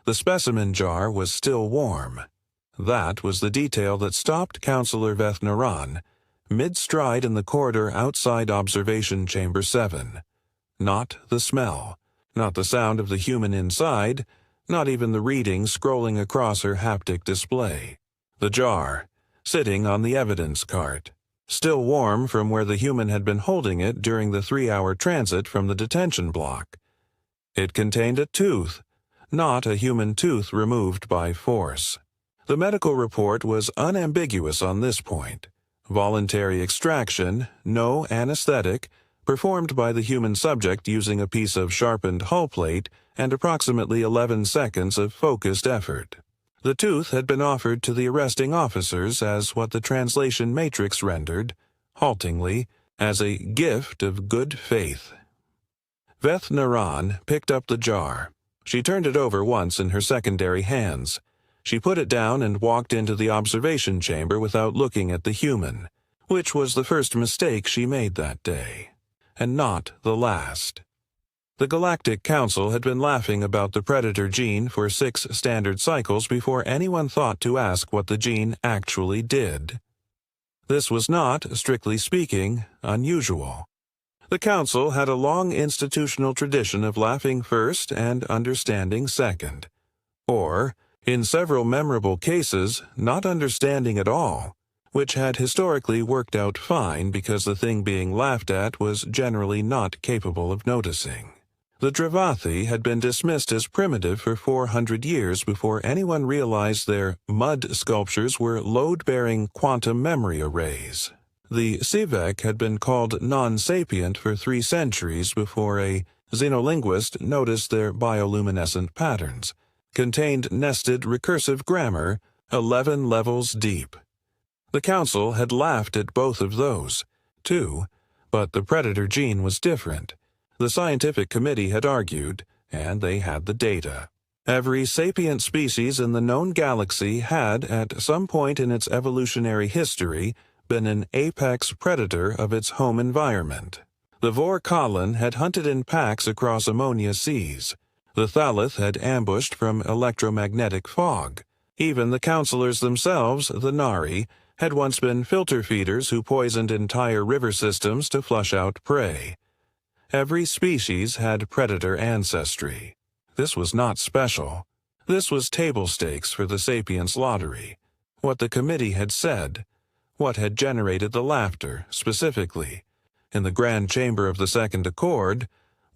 The specimen jar was still warm. That was the detail that stopped Counselor Vethnaran mid-stride in the corridor outside Observation Chamber 7. Not the smell, not the sound of the human inside, not even the reading scrolling across her haptic display. The jar, sitting on the evidence cart, still warm from where the human had been holding it during the 3-hour transit from the detention block. It contained a tooth, not a human tooth removed by force. The medical report was unambiguous on this point. Voluntary extraction, no anesthetic, performed by the human subject using a piece of sharpened hull plate and approximately 11 seconds of focused effort. The tooth had been offered to the arresting officers as what the translation matrix rendered, haltingly, as a gift of good faith. Vethnaran picked up the jar. She turned it over once in her secondary hands. She put it down and walked into the observation chamber without looking at the human, which was the first mistake she made that day, and not the last. The Galactic Council had been laughing about the predator gene for 6 standard cycles before anyone thought to ask what the gene actually did. This was not, strictly speaking, unusual. The Council had a long institutional tradition of laughing first and understanding second, or, in several memorable cases, not understanding at all, which had historically worked out fine because the thing being laughed at was generally not capable of noticing. The Dravathi had been dismissed as primitive for 400 years before anyone realized their mud sculptures were load-bearing quantum memory arrays. The Sivek had been called non-sapient for 3 centuries before a xenolinguist noticed their bioluminescent patterns contained nested recursive grammar 11 levels deep. The Council had laughed at both of those, too, but the predator gene was different. The scientific committee had argued, and they had the data. Every sapient species in the known galaxy had, at some point in its evolutionary history, been an apex predator of its home environment. The Vor-Kalin had hunted in packs across ammonia seas. The Thalath had ambushed from electromagnetic fog. Even the counselors themselves, the Nari, had once been filter feeders who poisoned entire river systems to flush out prey. Every species had predator ancestry. This was not special. This was table stakes for the Sapiens lottery. What the committee had said, what had generated the laughter, specifically, in the grand chamber of the Second Accord,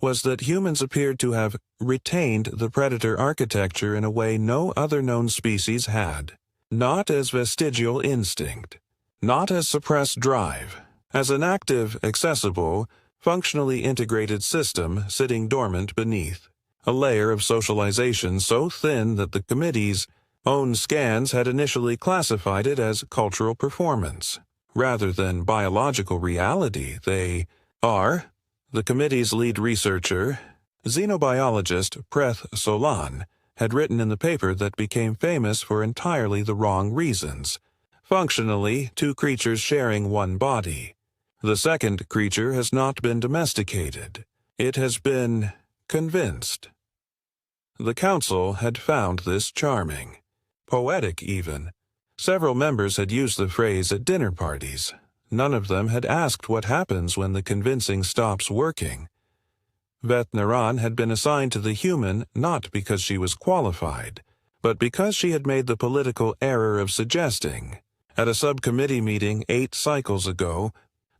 was that humans appeared to have retained the predator architecture in a way no other known species had. Not as vestigial instinct, not as suppressed drive, as an active, accessible, functionally integrated system sitting dormant beneath. A layer of socialization so thin that the committee's own scans had initially classified it as cultural performance. Rather than biological reality, they are. The committee's lead researcher, xenobiologist Preth Solan, had written in the paper that became famous for entirely the wrong reasons. Functionally, 2 creatures sharing one body. The second creature has not been domesticated. It has been convinced. The Council had found this charming. Poetic, even. Several members had used the phrase at dinner parties. None of them had asked what happens when the convincing stops working. Vethnaran had been assigned to the human not because she was qualified, but because she had made the political error of suggesting, at a subcommittee meeting 8 cycles ago,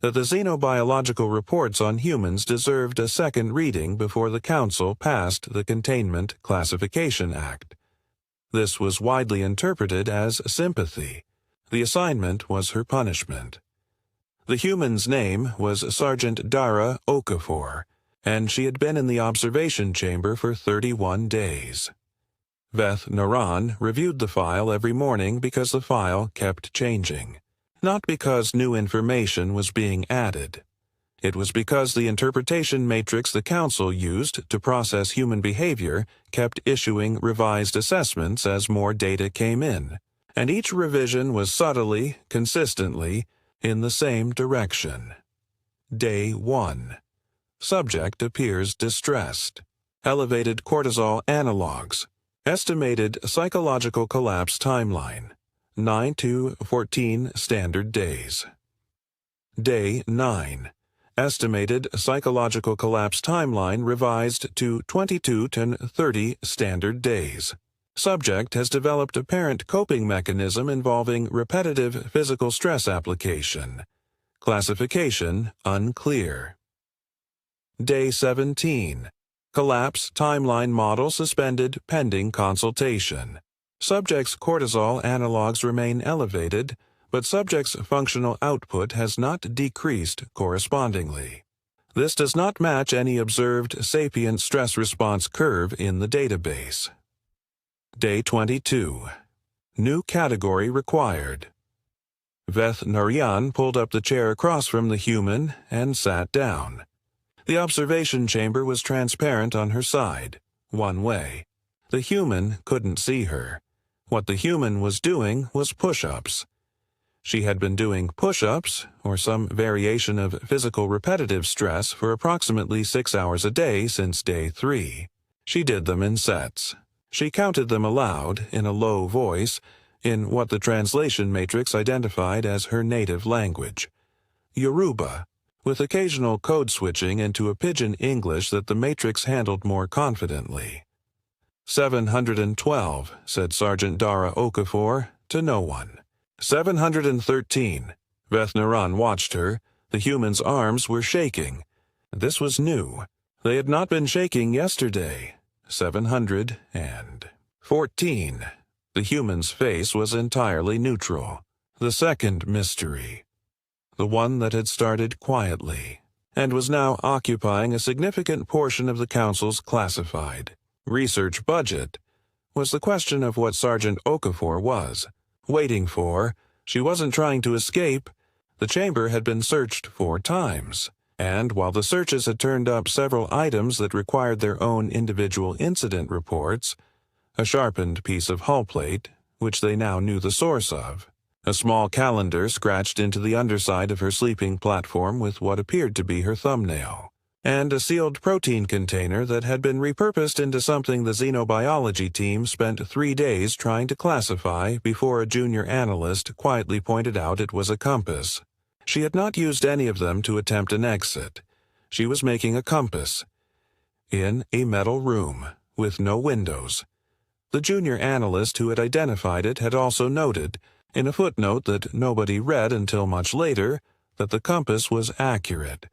that the xenobiological reports on humans deserved a second reading before the Council passed the Containment Classification Act. This was widely interpreted as sympathy. The assignment was her punishment. The human's name was Sergeant Dara Okafor, and she had been in the observation chamber for 31 days. Vethnaran reviewed the file every morning because the file kept changing. Not because new information was being added. It was because the interpretation matrix the Council used to process human behavior kept issuing revised assessments as more data came in, and each revision was subtly, consistently, in the same direction. Day 1. Subject appears distressed. Elevated cortisol analogs. Estimated psychological collapse timeline, 9 to 14 standard days. Day 9. Estimated psychological collapse timeline revised to 22 to 30 standard days. Subject has developed apparent coping mechanism involving repetitive physical stress application. Classification unclear. Day 17. Collapse timeline model suspended pending consultation. Subject's cortisol analogs remain elevated, but subject's functional output has not decreased correspondingly. This does not match any observed sapient stress response curve in the database. Day 22. New category required. Narration pulled up the chair across from the human and sat down. The observation chamber was transparent on her side, one way. The human couldn't see her. What the human was doing was push-ups. She had been doing push-ups, or some variation of physical repetitive stress, for approximately 6 hours a day since day 3. She did them in sets. She counted them aloud, in a low voice, in what the translation matrix identified as her native language, Yoruba, with occasional code switching into a pidgin English that the matrix handled more confidently. 712, said Sergeant Dara Okafor, to no one. 713. Narration watched her. The human's arms were shaking. This was new. They had not been shaking yesterday. 714. The human's face was entirely neutral. The second mystery. The one that had started quietly, and was now occupying a significant portion of the Council's classified research budget, was the question of what Sergeant Okafor was waiting for. She wasn't trying to escape. The chamber had been searched 4 times, and while the searches had turned up several items that required their own individual incident reports, a sharpened piece of hull plate, which they now knew the source of, a small calendar scratched into the underside of her sleeping platform with what appeared to be her thumbnail, and a sealed protein container that had been repurposed into something the xenobiology team spent 3 days trying to classify before a junior analyst quietly pointed out it was a compass. She had not used any of them to attempt an exit. She was making a compass in a metal room with no windows. The junior analyst who had identified it had also noted, in a footnote that nobody read until much later, that the compass was accurate.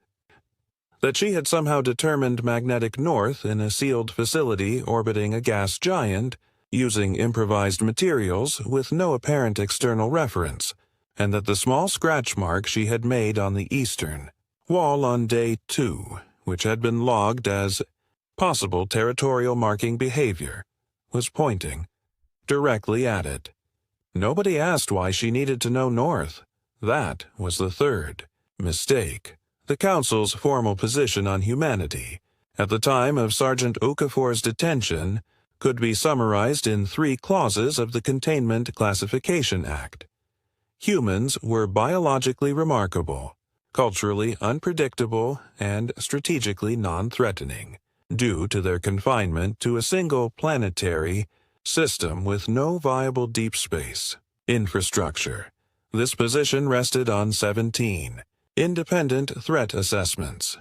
That she had somehow determined magnetic north in a sealed facility orbiting a gas giant, using improvised materials with no apparent external reference, and that the small scratch mark she had made on the eastern wall on day 2, which had been logged as possible territorial marking behavior, was pointing directly at it. Nobody asked why she needed to know north. That was the third mistake. The Council's formal position on humanity, at the time of Sergeant Okafor's detention, could be summarized in 3 clauses of the Containment Classification Act. Humans were biologically remarkable, culturally unpredictable, and strategically non-threatening, due to their confinement to a single planetary system with no viable deep space infrastructure. This position rested on 17 independent threat assessments.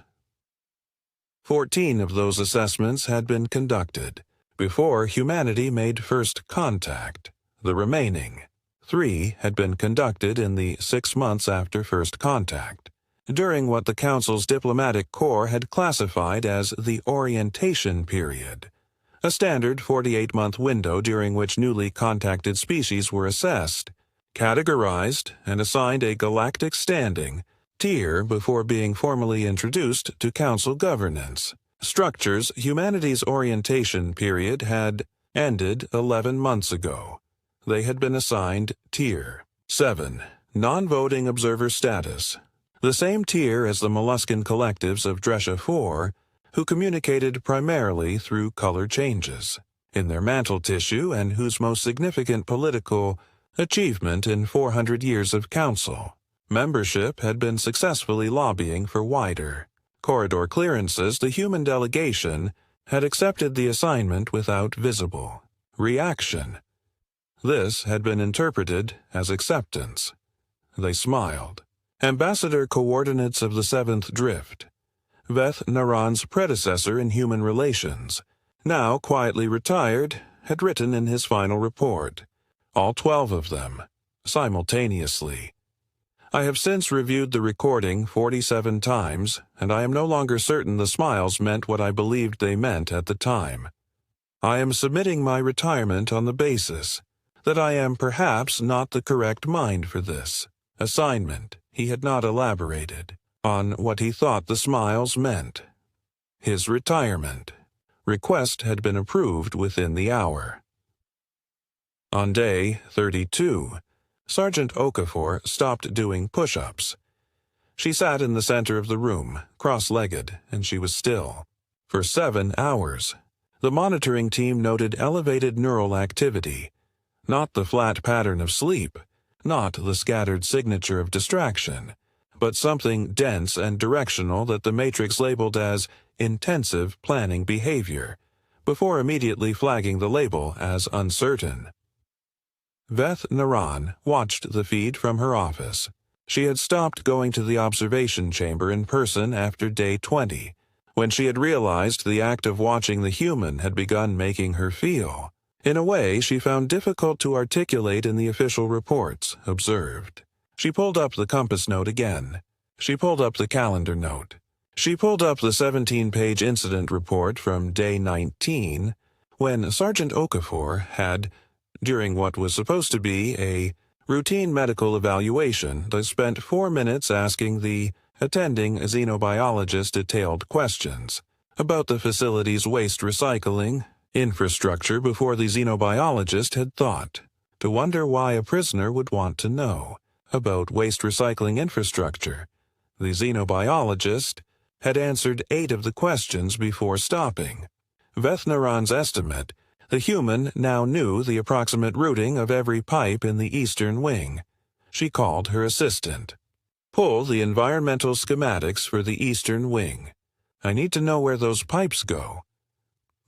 14 of those assessments had been conducted before humanity made first contact. The remaining 3 had been conducted in the 6 months after first contact, during what the Council's diplomatic corps had classified as the orientation period, a standard 48-month window during which newly contacted species were assessed, categorized, and assigned a galactic standing tier before being formally introduced to Council governance. Structures humanity's orientation period had ended 11 months ago. They had been assigned Tier 7, non-voting observer status, the same tier as the molluscan collectives of Dresha 4, who communicated primarily through color changes in their mantle tissue and whose most significant political achievement in 400 years of council membership had been successfully lobbying for wider corridor clearances. The human delegation had accepted the assignment without visible reaction. This had been interpreted as acceptance. They smiled. Ambassador Coordinates of the Seventh Drift, Veth Naran's predecessor in human relations, now quietly retired, had written in his final report, all 12 of them, simultaneously. I have since reviewed the recording 47 times, and I am no longer certain the smiles meant what I believed they meant at the time. I am submitting my retirement on the basis that I am perhaps not the correct mind for this assignment. He had not elaborated on what he thought the smiles meant. His retirement request had been approved within the hour. On day 32, Sergeant Okafor stopped doing push-ups. She sat in the center of the room, cross-legged, and she was still. For 7 hours, the monitoring team noted elevated neural activity, not the flat pattern of sleep, not the scattered signature of distraction, but something dense and directional that the Matrix labeled as intensive planning behavior, before immediately flagging the label as uncertain. Veth Naran watched the feed from her office. She had stopped going to the observation chamber in person after day 20, when she had realized the act of watching the human had begun making her feel, in a way she found difficult to articulate in the official reports observed. She pulled up the compass note again. She pulled up the calendar note. She pulled up the 17-page incident report from day 19, when Sergeant Okafor had, during what was supposed to be a routine medical evaluation, they spent 4 minutes asking the attending xenobiologist detailed questions about the facility's waste recycling infrastructure before the xenobiologist had thought to wonder why a prisoner would want to know about waste recycling infrastructure. The xenobiologist had answered 8 of the questions before stopping. Veth Naran's estimate, the human now knew the approximate routing of every pipe in the eastern wing. She called her assistant. Pull the environmental schematics for the eastern wing. I need to know where those pipes go.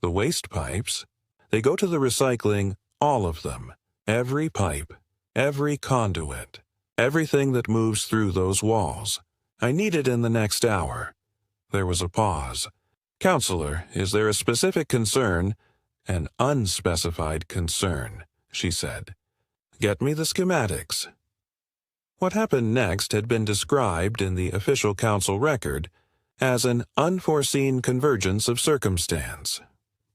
The waste pipes? They go to the recycling, all of them. Every pipe, every conduit, everything that moves through those walls. I need it in the next hour. There was a pause. Counselor, is there a specific concern? An unspecified concern, she said. Get me the schematics. What happened next had been described in the official council record as an unforeseen convergence of circumstance.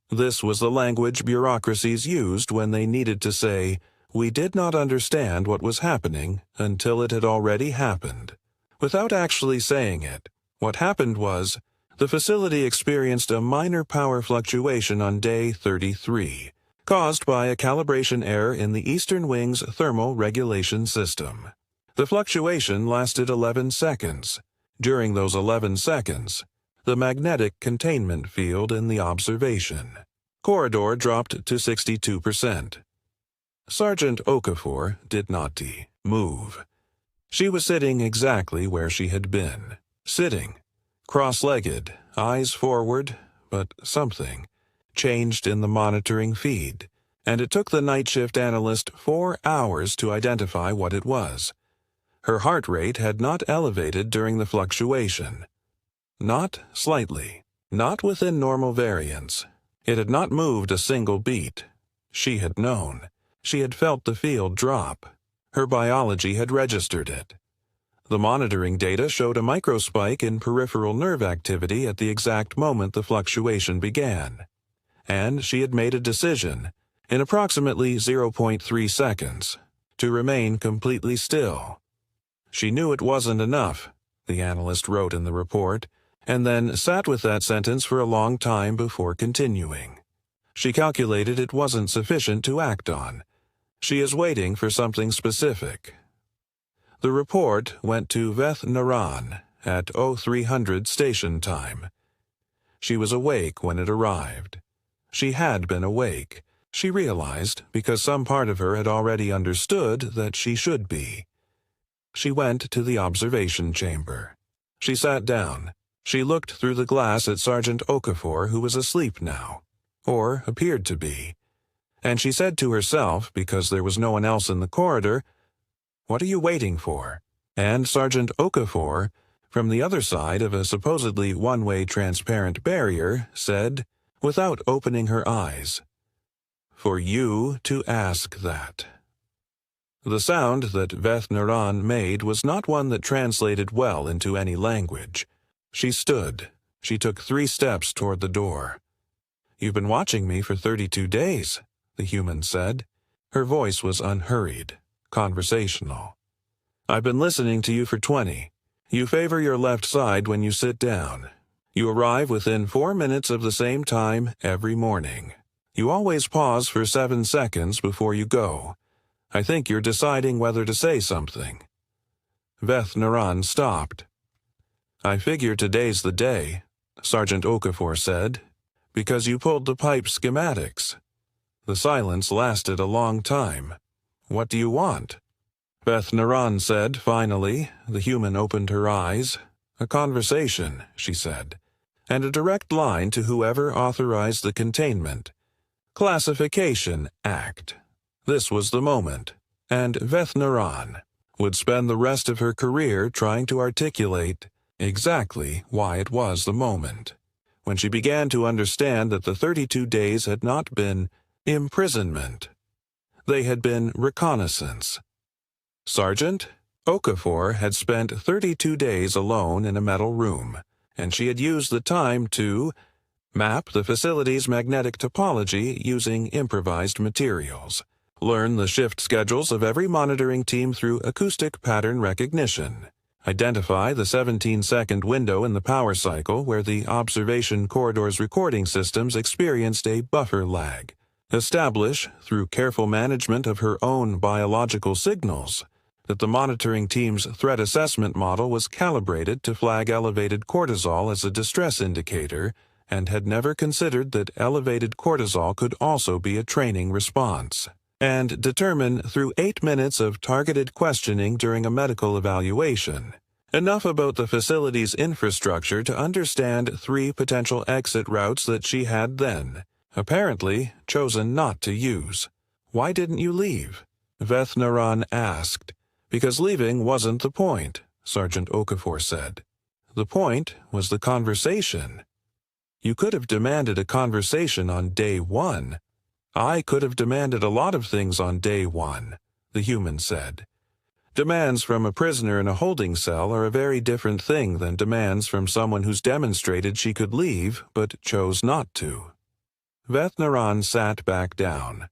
This was the language bureaucracies used when they needed to say, "We did not understand what was happening until it had already happened." Without actually saying it, what happened was, the facility experienced a minor power fluctuation on day 33, caused by a calibration error in the Eastern Wing's thermal regulation system. The fluctuation lasted 11 seconds. During those 11 seconds, the magnetic containment field in the observation corridor dropped to 62%. Sergeant Okafor did not move. She was sitting exactly where she had been, sitting, cross-legged, eyes forward, but something changed in the monitoring feed, and it took the night shift analyst 4 hours to identify what it was. Her heart rate had not elevated during the fluctuation. Not slightly, not within normal variance. It had not moved a single beat. She had known. She had felt the field drop. Her biology had registered it. The monitoring data showed a microspike in peripheral nerve activity at the exact moment the fluctuation began. And she had made a decision, in approximately 0.3 seconds, to remain completely still. She knew it wasn't enough, the analyst wrote in the report, and then sat with that sentence for a long time before continuing. She calculated it wasn't sufficient to act on. She is waiting for something specific. The report went to Veth Naran at 0300 station time. She was awake when it arrived. She had been awake, she realized, because some part of her had already understood that she should be. She went to the observation chamber. She sat down. She looked through the glass at Sergeant Okafor, who was asleep now, or appeared to be. And she said to herself, because there was no one else in the corridor, "What are you waiting for?" And Sergeant Okafor, from the other side of a supposedly one-way transparent barrier, said, without opening her eyes, "For you to ask that." The sound that Veth Naran made was not one that translated well into any language. She stood. She took 3 steps toward the door. "You've been watching me for 32 days, the human said. Her voice was unhurried, conversational. "I've been listening to you for 20. You favor your left side when you sit down. You arrive within 4 minutes of the same time every morning. You always pause for 7 seconds before you go. I think you're deciding whether to say something." Veth Naran stopped. "I figure today's the day," Sergeant Okafor said, "because you pulled the pipe schematics." The silence lasted a long time. "What do you want?" Veth Naran said finally. The human opened her eyes. "A conversation," she said, "and a direct line to whoever authorized the containment. Classification Act." This was the moment, and Veth Naran would spend the rest of her career trying to articulate exactly why it was the moment, when she began to understand that the 32 days had not been imprisonment. They had been reconnaissance. Sergeant Okafor had spent 32 days alone in a metal room, and she had used the time to map the facility's magnetic topology using improvised materials, learn the shift schedules of every monitoring team through acoustic pattern recognition, identify the 17-second window in the power cycle where the observation corridor's recording systems experienced a buffer lag, establish, through careful management of her own biological signals, that the monitoring team's threat assessment model was calibrated to flag elevated cortisol as a distress indicator, and had never considered that elevated cortisol could also be a training response, and determine through 8 minutes of targeted questioning during a medical evaluation enough about the facility's infrastructure to understand 3 potential exit routes that she had then, apparently, chosen not to use. "Why didn't you leave?" Veth Naran asked. "Because leaving wasn't the point," Sergeant Okafor said. "The point was the conversation. You could have demanded a conversation on day 1. I could have demanded a lot of things on day 1, the human said. Demands from a prisoner in a holding cell are a very different thing than demands from someone who's demonstrated she could leave but chose not to." Veth Naran sat back down.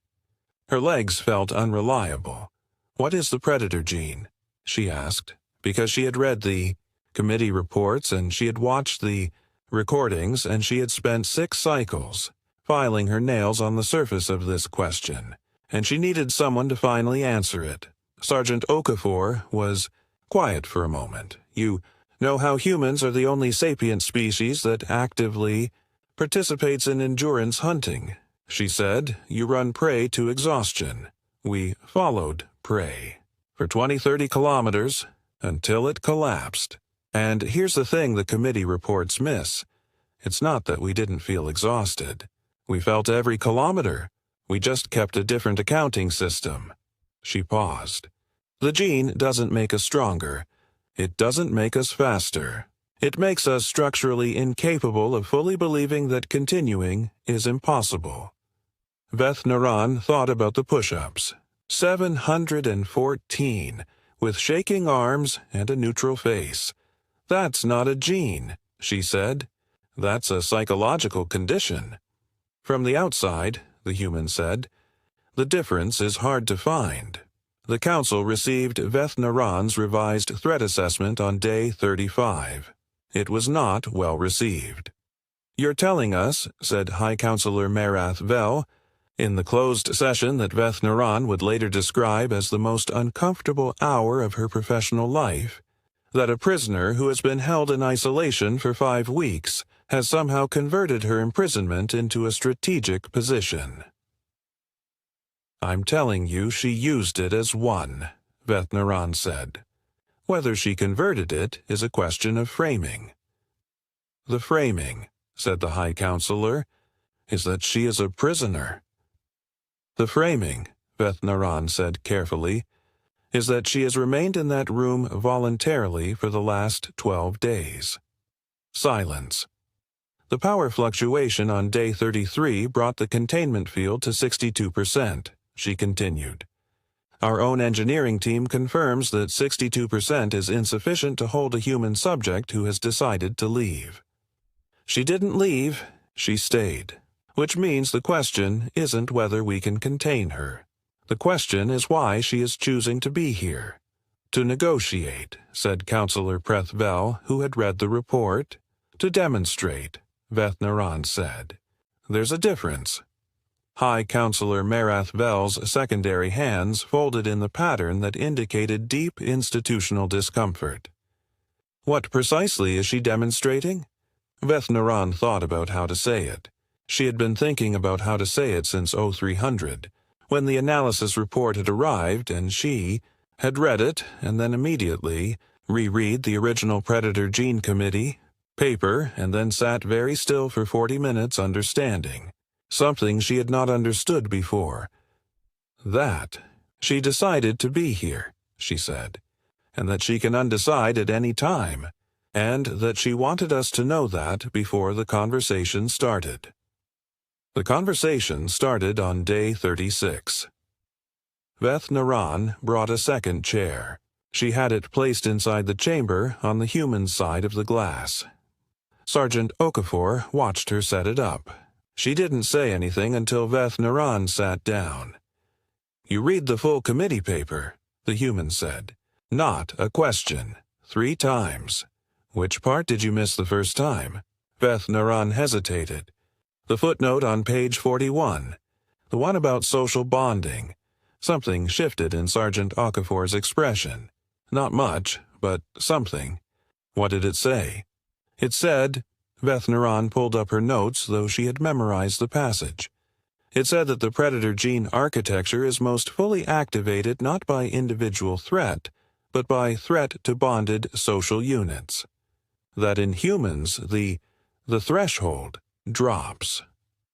Her legs felt unreliable. "What is the predator gene?" she asked, because she had read the committee reports and she had watched the recordings and she had spent 6 cycles filing her nails on the surface of this question, and she needed someone to finally answer it. Sergeant Okafor was quiet for a moment. "You know how humans are the only sapient species that actively participates in endurance hunting," she said. "You run prey to exhaustion. We followed prey for 20-30 kilometers until it collapsed. And here's the thing the committee reports miss. It's not that we didn't feel exhausted. We felt every kilometer. We just kept a different accounting system." She paused. "The gene doesn't make us stronger. It doesn't make us faster. It makes us structurally incapable of fully believing that continuing is impossible." Veth Naran thought about the push-ups. 714, with shaking arms and a neutral face. "That's not a gene," she said. "That's a psychological condition." "From the outside," the human said, "the difference is hard to find." The council received Veth Naran's revised threat assessment on day 35. It was not well received. "You're telling us," said High Counselor Merath Vel, in the closed session that Veth Naran would later describe as the most uncomfortable hour of her professional life, that a prisoner who has been held in isolation for 5 weeks has somehow converted her imprisonment into a strategic position. "I'm telling you she used it as one," Veth Naran said. "Whether she converted it is a question of framing." "The framing," said the High Counselor, "is that she is a prisoner." The framing, Veth-Naran said carefully, is that she has remained in that room voluntarily for the last 12 days. Silence. The power fluctuation on day 33 brought the containment field to 62%, she continued. Our own engineering team confirms that 62% is insufficient to hold a human subject who has decided to leave. She didn't leave, she stayed, which means the question isn't whether we can contain her. The question is why she is choosing to be here. To negotiate, said Counselor Preth-Vel, who had read the report. To demonstrate, Veth-Naran said. There's a difference. High Counselor Marath-Vel's secondary hands folded in the pattern that indicated deep institutional discomfort. What precisely is she demonstrating? Veth-Naran thought about how to say it. She had been thinking about how to say it since 0300, when the analysis report had arrived and she had read it and then immediately reread the original Predator Gene Committee paper and then sat very still for 40 minutes understanding. Something she had not understood before. That she decided to be here, she said, and that she can undecide at any time, and that she wanted us to know that before the conversation started. The conversation started on day 36. Veth-Naran brought a second chair. She had it placed inside the chamber on the human side of the glass. Sergeant Okafor watched her set it up. She didn't say anything until Veth-Naran sat down. You read the full committee paper, the human said. Not a question. 3 times. Which part did you miss the first time? Veth-Naran hesitated. The footnote on page 41. The one about social bonding. Something shifted in Sergeant Okafor's expression. Not much, but something. What did it say? It said, Veth-Naran pulled up her notes, though she had memorized the passage. It said that the predator gene architecture is most fully activated not by individual threat, but by threat to bonded social units. That in humans, the threshold drops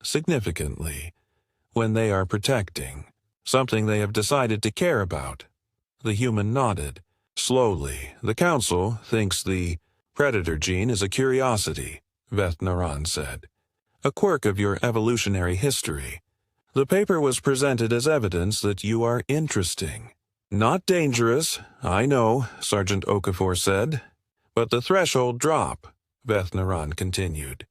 significantly when they are protecting something they have decided to care about. The human nodded. Slowly, the council thinks the predator gene is a curiosity, Veth-Naran said. A quirk of your evolutionary history. The paper was presented as evidence that you are interesting. Not dangerous, I know, Sergeant Okafor said. But the threshold drop, Veth-Naran continued.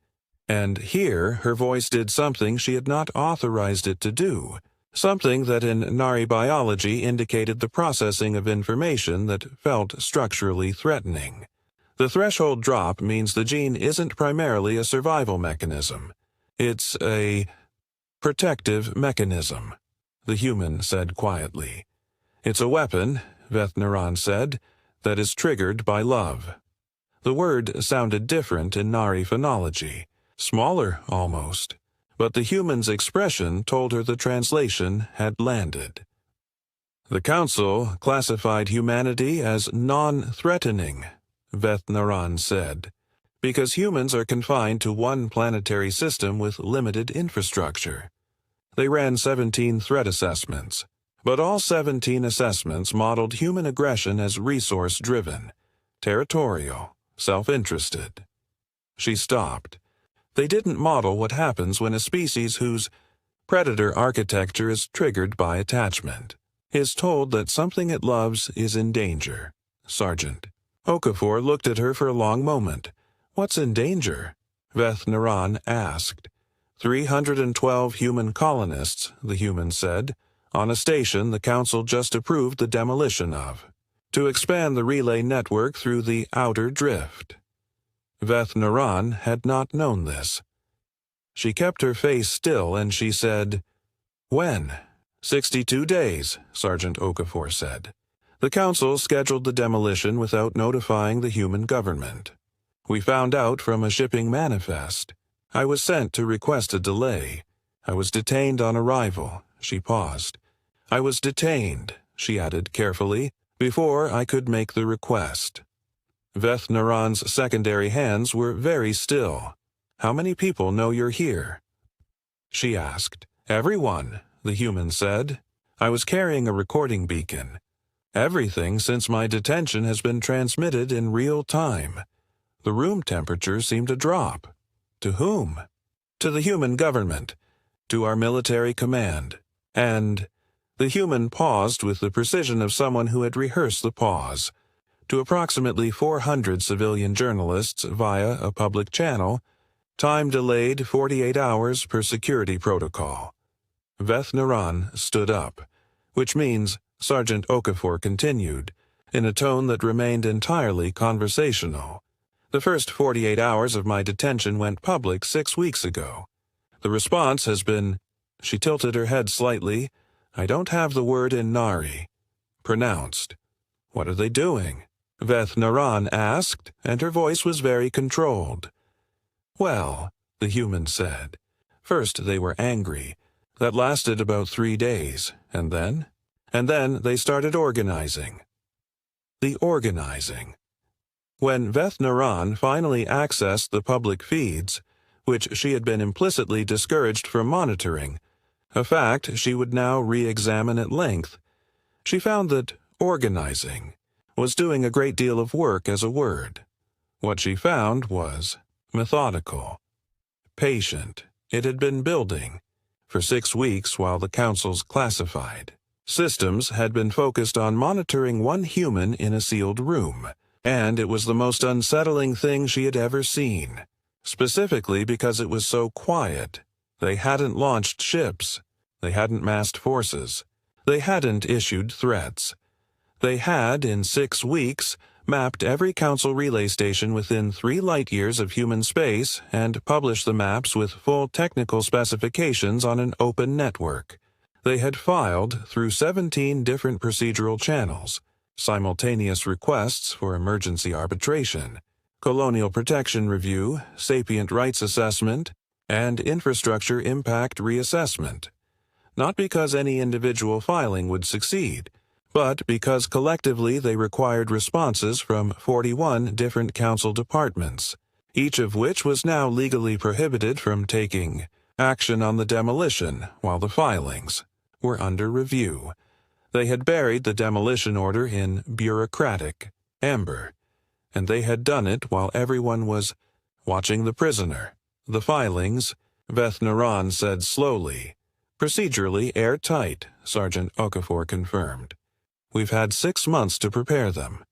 And here her voice did something she had not authorized it to do, something that in Nari biology indicated the processing of information that felt structurally threatening. The threshold drop means the gene isn't primarily a survival mechanism. It's a protective mechanism, the human said quietly. It's a weapon, Veth-Naran said, that is triggered by love. The word sounded different in Nari phonology, smaller almost, but the human's expression told her the translation had landed. The council classified humanity as non-threatening, Veth-Naran said, because humans are confined to one planetary system with limited infrastructure. They ran 17 threat assessments, but all 17 assessments modeled human aggression as resource-driven, territorial, self-interested. She stopped. They didn't model what happens when a species whose predator architecture is triggered by attachment is told that something it loves is in danger. Sergeant Okafor looked at her for a long moment. What's in danger? Veth-Naran asked. 312 human colonists, the human said, on a station the council just approved the demolition of, to expand the relay network through the outer drift. Veth-Naran had not known this. She kept her face still and she said, When? 62 days, Sergeant Okafor said. The council scheduled the demolition without notifying the human government. We found out from a shipping manifest. I was sent to request a delay. I was detained on arrival. She paused. I was detained, she added carefully, before I could make the request. Veth-Naran's secondary hands were very still. How many people know you're here? She asked. Everyone, the human said. I was carrying a recording beacon. Everything since my detention has been transmitted in real time. The room temperature seemed to drop. To whom? To the human government, to our military command, and the human paused with the precision of someone who had rehearsed the pause, to approximately 400 civilian journalists via a public channel, time delayed 48 hours per security protocol. Veth Naran stood up, which means Sergeant Okafor continued, in a tone that remained entirely conversational. The first 48 hours of my detention went public 6 weeks ago. The response has been, she tilted her head slightly, I don't have the word in Nari, pronounced. What are they doing? Veth Naran asked, and her voice was very controlled. Well, the human said. First they were angry. That lasted about 3 days, and then they started organizing. The organizing. When Veth Naran finally accessed the public feeds, which she had been implicitly discouraged from monitoring, a fact she would now re-examine at length, she found that organizing was doing a great deal of work as a word. What she found was methodical, patient. It had been building for 6 weeks while the councils classified. Systems had been focused on monitoring one human in a sealed room, and it was the most unsettling thing she had ever seen, specifically because it was so quiet. They hadn't launched ships. They hadn't massed forces. They hadn't issued threats. They had, in 6 weeks, mapped every council relay station within 3 light-years of human space and published the maps with full technical specifications on an open network. They had filed through 17 different procedural channels, simultaneous requests for emergency arbitration, colonial protection review, sapient rights assessment, and infrastructure impact reassessment. Not because any individual filing would succeed, but because collectively they required responses from 41 different council departments, each of which was now legally prohibited from taking action on the demolition while the filings were under review. They had buried the demolition order in bureaucratic amber, and they had done it while everyone was watching the prisoner. The filings, Veth Naran said slowly, procedurally airtight, Sergeant Okafor confirmed. We've had 6 months to prepare them.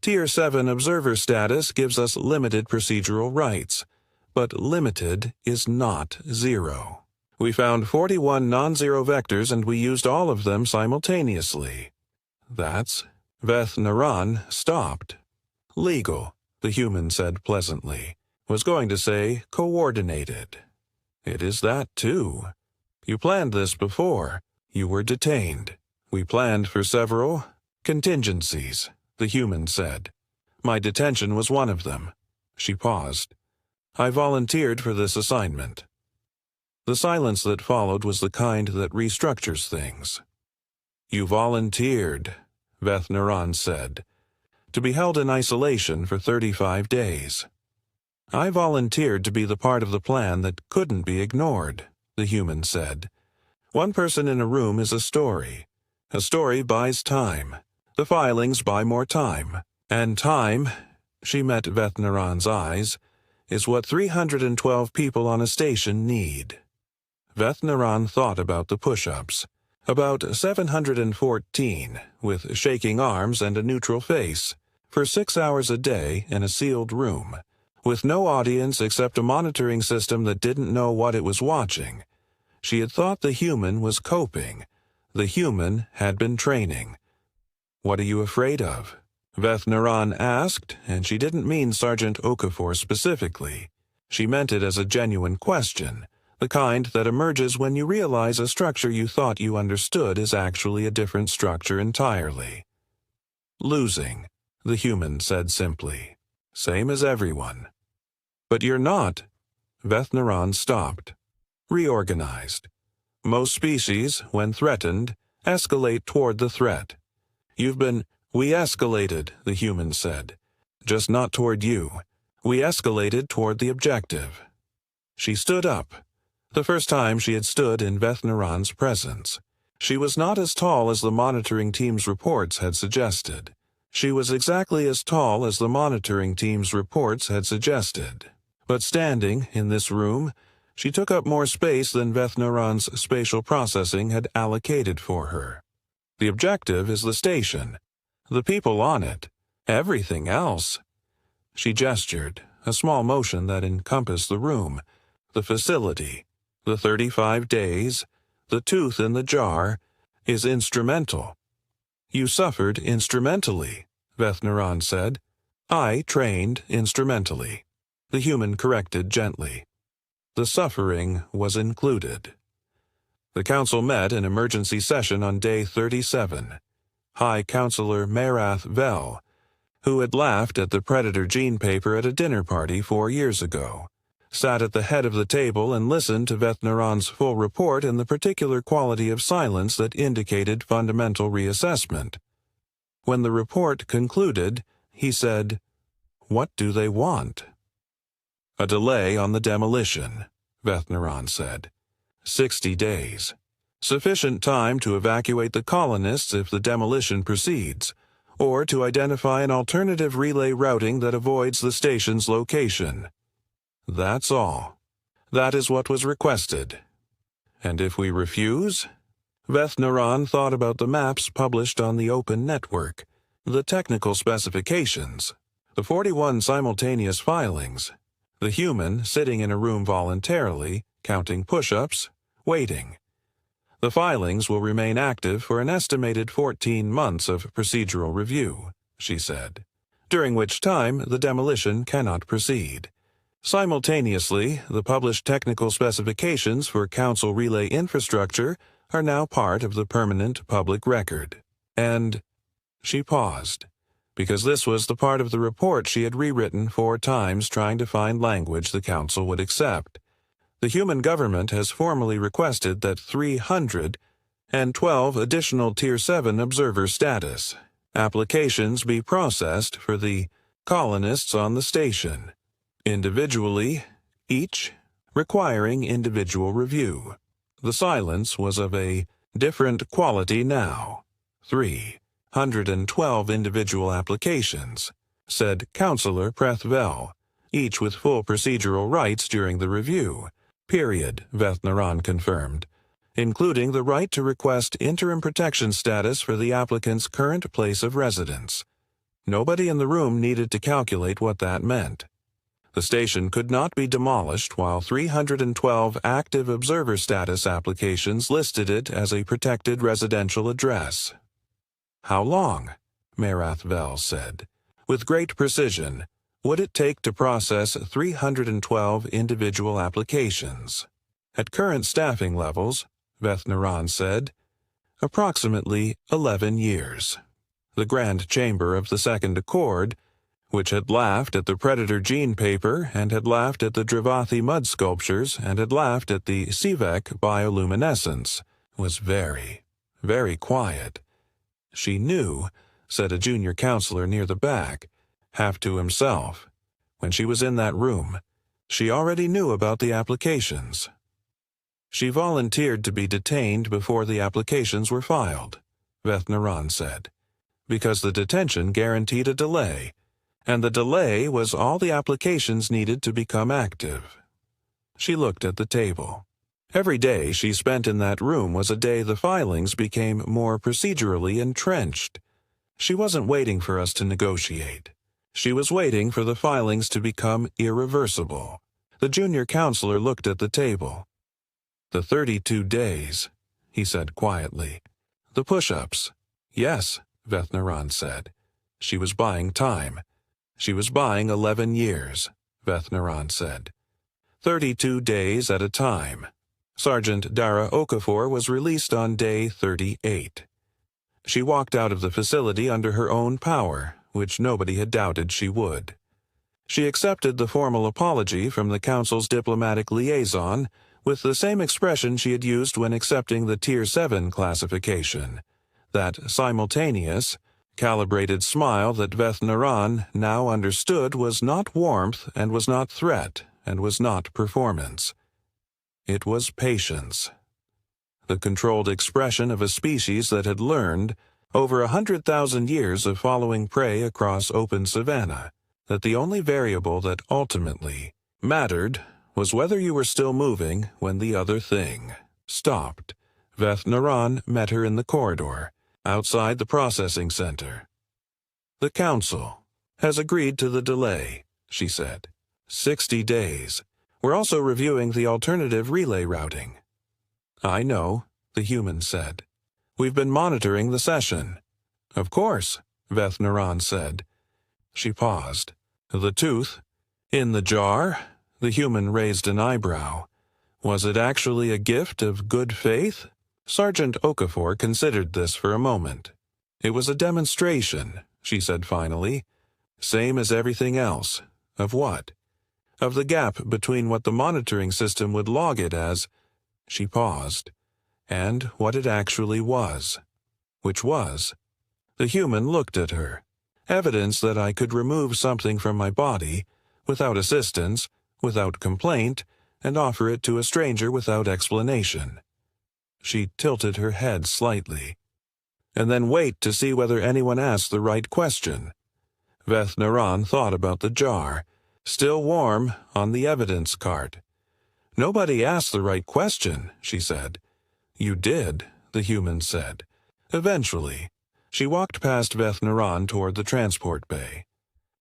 Tier 7 observer status gives us limited procedural rights, but limited is not zero. We found 41 non-zero vectors and we used all of them simultaneously. That's... Veth Naran stopped. Legal, the human said pleasantly. Was going to say coordinated. It is that too. You planned this before. You were detained. We planned for several contingencies, the human said. My detention was one of them. She paused. I volunteered for this assignment. The silence that followed was the kind that restructures things. You volunteered, Veth Naran said, to be held in isolation for 35 days. I volunteered to be the part of the plan that couldn't be ignored, the human said. One person in a room is a story. A story buys time. The filings buy more time. And time, she met Veth Naran's eyes, is what 312 people on a station need. Veth Naran thought about the push-ups. About 714, with shaking arms and a neutral face, for 6 hours a day in a sealed room, with no audience except a monitoring system that didn't know what it was watching. She had thought the human was coping. The human had been training. What are you afraid of? Veth Naran asked, and she didn't mean Sergeant Okafor specifically. She meant it as a genuine question, the kind that emerges when you realize a structure you thought you understood is actually a different structure entirely. Losing, the human said simply. Same as everyone. But you're not. Veth Naran stopped. Reorganized. Most species, when threatened, escalate toward the threat. We escalated, the human said. Just not toward you. We escalated toward the objective. She stood up. The first time she had stood in Vethnaran's presence. She was not as tall as the monitoring team's reports had suggested. She was exactly as tall as the monitoring team's reports had suggested. But standing in this room, she took up more space than Vethnaran's spatial processing had allocated for her. The objective is the station, the people on it, everything else. She gestured, a small motion that encompassed the room, the facility, the 35 days, the tooth in the jar, is instrumental. You suffered instrumentally, Vethnaran said. I trained instrumentally. The human corrected gently. The suffering was included. The council met in emergency session on day 37. High Counselor Marath Vel, who had laughed at the Predator gene paper at a dinner party 4 years ago, sat at the head of the table and listened to Vethnaran's full report in the particular quality of silence that indicated fundamental reassessment. When the report concluded, he said, "What do they want?" "A delay on the demolition," Vethnaran said. 60 days. Sufficient time to evacuate the colonists if the demolition proceeds, or to identify an alternative relay routing that avoids the station's location. That's all. That is what was requested. And if we refuse? Vethnaran thought about the maps published on the open network, the technical specifications, the 41 simultaneous filings, the human sitting in a room voluntarily, counting push-ups, waiting. The filings will remain active for an estimated 14 months of procedural review, she said, during which time the demolition cannot proceed. Simultaneously, the published technical specifications for Council relay infrastructure are now part of the permanent public record. And she paused, because this was the part of the report she had rewritten 4 times trying to find language the Council would accept. The human government has formally requested that 312 additional Tier 7 observer status applications be processed for the colonists on the station, individually, each requiring individual review. The silence was of a different quality now. 312 individual applications, said Counselor Prethvel, each with full procedural rights during the review. Period, Vethnaran confirmed, including the right to request interim protection status for the applicant's current place of residence. Nobody in the room needed to calculate what that meant. The station could not be demolished while 312 active observer status applications listed it as a protected residential address. How long? Marath Vel said. With great precision, would it take to process 312 individual applications? At current staffing levels, Vethnaran said, approximately 11 years. The Grand Chamber of the Second Accord, which had laughed at the Predator gene paper and had laughed at the Dravathi mud sculptures and had laughed at the Sivek bioluminescence, was very, very quiet. She knew, said a junior counselor near the back, half to himself. When she was in that room, she already knew about the applications. She volunteered to be detained before the applications were filed, Vethnaran said, because the detention guaranteed a delay, and the delay was all the applications needed to become active. She looked at the table. Every day she spent in that room was a day the filings became more procedurally entrenched. She wasn't waiting for us to negotiate. She was waiting for the filings to become irreversible. The junior counselor looked at the table. The 32 days, he said quietly. The push-ups. Yes, Vethnaran said. She was buying time. She was buying 11 years, Vethnaran said. 32 days at a time. Sergeant Dara Okafor was released on day 38. She walked out of the facility under her own power, which nobody had doubted she would. She accepted the formal apology from the Council's diplomatic liaison with the same expression she had used when accepting the Tier 7 classification, that simultaneous, calibrated smile that Vethnaran now understood was not warmth and was not threat and was not performance. It was patience. The controlled expression of a species that had learned, over 100,000 years of following prey across open savanna, that the only variable that ultimately mattered was whether you were still moving when the other thing stopped. Veth Naran met her in the corridor, outside the processing center. "The Council has agreed to the delay," she said. 60 days. We're also reviewing the alternative relay routing." "I know," the human said. "We've been monitoring the session." "Of course," Veth Naran said. She paused. "The tooth? In the jar?" The human raised an eyebrow. "Was it actually a gift of good faith?" Sergeant Okafor considered this for a moment. "It was a demonstration," she said finally. "Same as everything else." "Of what?" "Of the gap between what the monitoring system would log it as." She paused. "And what it actually was." "Which was?" The human looked at her. "Evidence that I could remove something from my body, without assistance, without complaint, and offer it to a stranger without explanation." She tilted her head slightly. "And then wait to see whether anyone asked the right question." Veth Naran thought about the jar, still warm, on the evidence cart. "Nobody asked the right question," she said. "You did," the human said. "Eventually." She walked past Veth Naran toward the transport bay.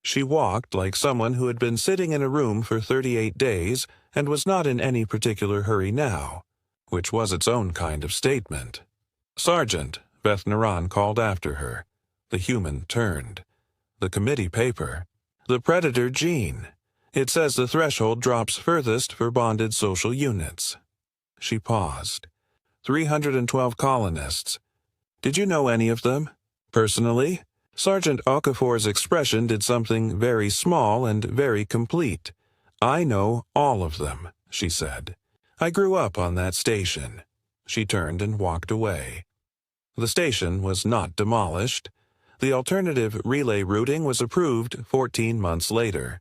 She walked like someone who had been sitting in a room for 38 days and was not in any particular hurry now, which was its own kind of statement. "Sergeant," Veth Naran called after her. The human turned. "The committee paper. The predator gene. It says the threshold drops furthest for bonded social units." She paused. 312 colonists. "Did you know any of them?" "Personally?" Sergeant Okafor's expression did something very small and very complete. "I know all of them," she said. "I grew up on that station." She turned and walked away. The station was not demolished. The alternative relay routing was approved 14 months later.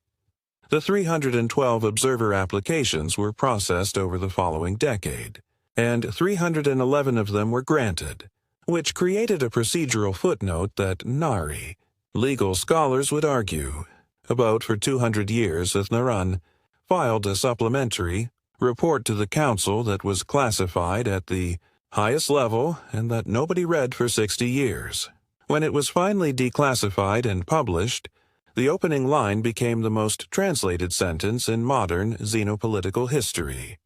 The 312 observer applications were processed over the following decade, and 311 of them were granted, which created a procedural footnote that Nari, legal scholars would argue, about for 200 years Veth Naran, filed a supplementary report to the Council that was classified at the highest level and that nobody read for 60 years. When it was finally declassified and published, the opening line became the most translated sentence in modern xenopolitical history.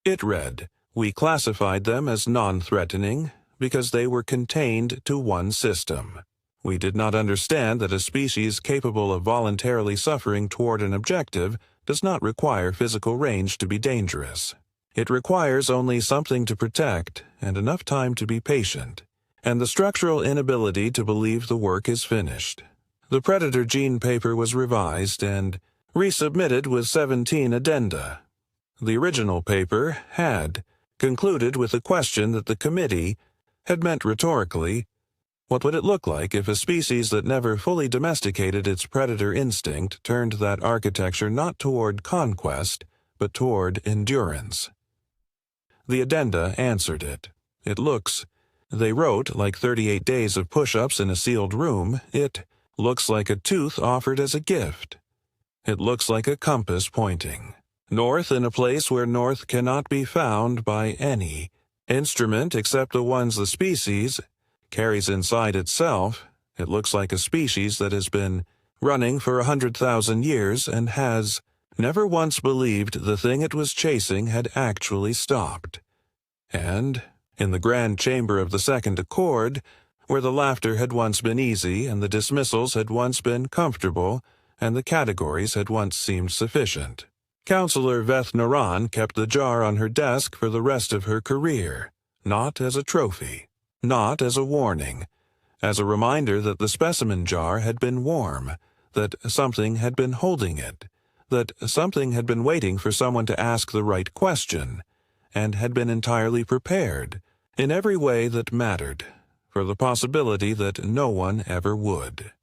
It read, "We classified them as non-threatening because they were contained to one system. We did not understand that a species capable of voluntarily suffering toward an objective does not require physical range to be dangerous. It requires only something to protect and enough time to be patient, and the structural inability to believe the work is finished." The predator gene paper was revised and resubmitted with 17 addenda. The original paper had concluded with a question that the committee had meant rhetorically: what would it look like if a species that never fully domesticated its predator instinct turned that architecture not toward conquest, but toward endurance? The addenda answered it. It looks, they wrote, like 38 days of push-ups in a sealed room. It looks like a tooth offered as a gift. It looks like a compass pointing north in a place where north cannot be found by any instrument except the ones the species carries inside itself. It looks like a species that has been running for 100,000 years and has never once believed the thing it was chasing had actually stopped. And, in the grand chamber of the second accord, where the laughter had once been easy and the dismissals had once been comfortable and the categories had once seemed sufficient, Counselor Veth Naran kept the jar on her desk for the rest of her career, not as a trophy, not as a warning, as a reminder that the specimen jar had been warm, that something had been holding it, that something had been waiting for someone to ask the right question, and had been entirely prepared, in every way that mattered, for the possibility that no one ever would.